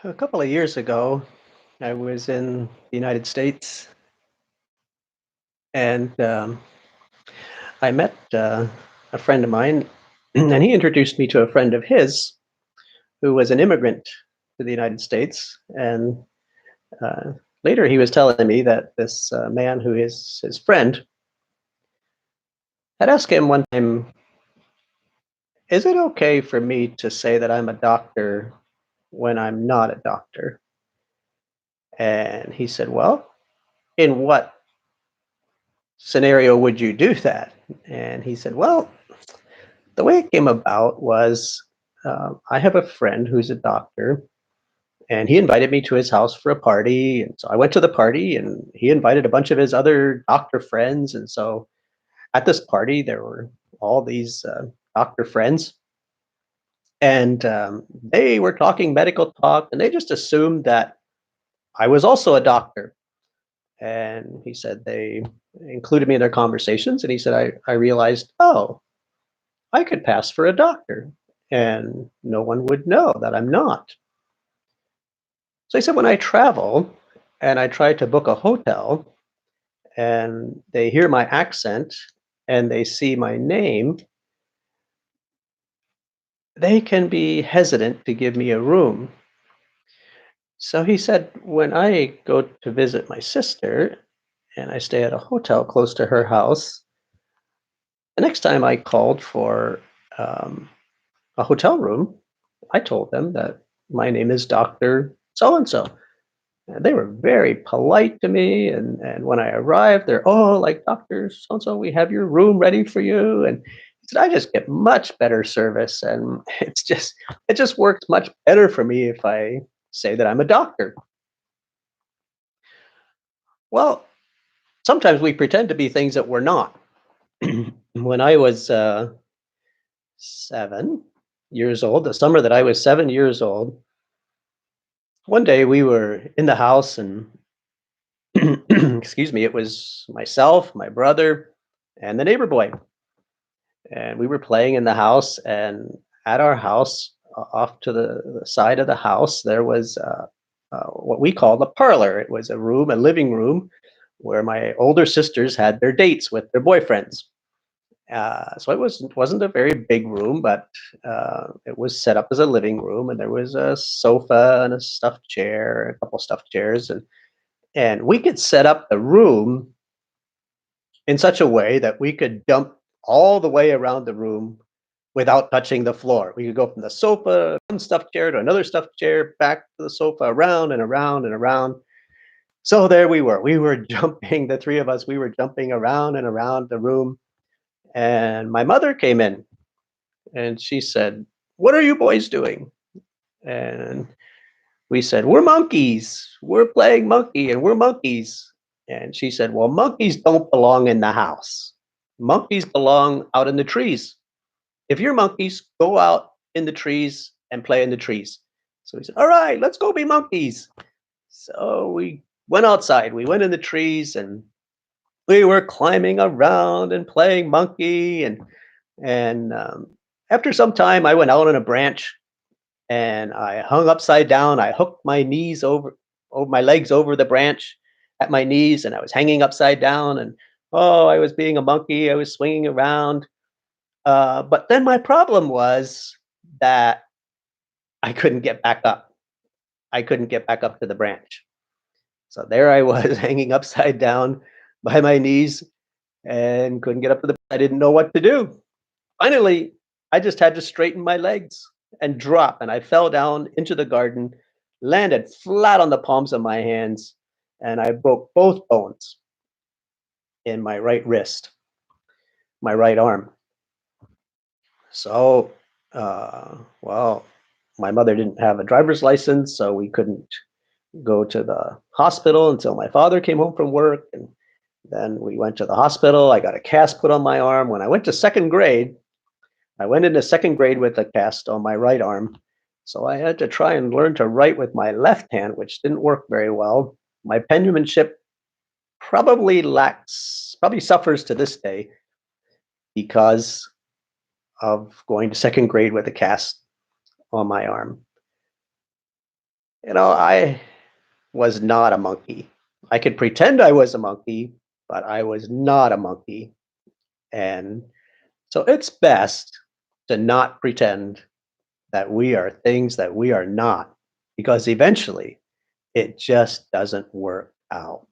A couple of years ago, I was in the United States and I met a friend of mine, and he introduced me to a friend of his who was an immigrant to the United States. And uh, later he was telling me that this man who is his friend had asked him one time, "Is it okay for me to say that I'm a doctor when I'm not a doctor?" And he said, "Well, in what scenario would you do that?" And he said, "Well, the way it came about was I have a friend who's a doctor, and he invited me to his house for a party. And so I went to the party, and he invited a bunch of his other doctor friends. And so at this party, there were all these doctor friends, and they were talking medical talk, and they just assumed that I was also a doctor. And he said they included me in their conversations, and he said, I realized, oh, I could pass for a doctor and no one would know that I'm not. So he said, when I travel and I try to book a hotel and they hear my accent and they see my name, they can be hesitant to give me a room. So he said, when I go to visit my sister and I stay at a hotel close to her house, the next time I called for um, a hotel room, I told them that my name is Dr. So and so. And they were very polite to me. And when I arrived, they're, oh, like, Dr. So and so, we have your room ready for you. And he said, I just get much better service. And it just works much better for me if I say that I'm a doctor. Well, sometimes we pretend to be things that we're not. When I was 7 years old, the summer that I was 7 years old, one day we were in the house and excuse me, it was myself, my brother, and the neighbor boy. And we were playing in the house. And at our house, off to the side of the house, there was what we called a parlor. It was a room, a living room, where my older sisters had their dates with their boyfriends. So it wasn't a very big room, but it was set up as a living room, and there was a sofa and a stuffed chair, a couple stuffed chairs, and we could set up the room in such a way that we could jump all the way around the room without touching the floor. We could go from the sofa, one stuffed chair to another stuffed chair, back to the sofa, around and around and around. So there we were. We were jumping, the three of us, we were jumping around and around the room. And my mother came in and she said, "What are you boys doing?" And we said, "We're monkeys. We're playing monkey and we're monkeys." And she said, "Well, monkeys don't belong in the house. Monkeys belong out in the trees. If you're monkeys, go out in the trees and play in the trees." So we said, "All right, let's go be monkeys." So we went outside. We went in the trees and we were climbing around and playing monkey. And after some time, I went out on a branch and I hung upside down. I hooked my knees over my legs over the branch at my knees, and I was hanging upside down. And oh, I was being a monkey. I was swinging around. But then my problem was that I couldn't get back up. I couldn't get back up to the branch. So there I was hanging upside down by my knees and couldn't get up to the. I didn't know what to do. Finally, I just had to straighten my legs and drop, and I fell down into the garden, landed flat on the palms of my hands, and I broke both bones in my right wrist, my right arm. So, well, my mother didn't have a driver's license, so we couldn't go to the hospital until my father came home from work. And then we went to the hospital. I got a cast put on my arm. When I went to second grade, I went into second grade with a cast on my right arm. So I had to try and learn to write with my left hand, which didn't work very well. My penmanship probably suffers to this day because of going to second grade with a cast on my arm. I was not a monkey. I could pretend I was a monkey, but I was not a monkey. And so it's best to not pretend that we are things that we are not, because eventually it just doesn't work out.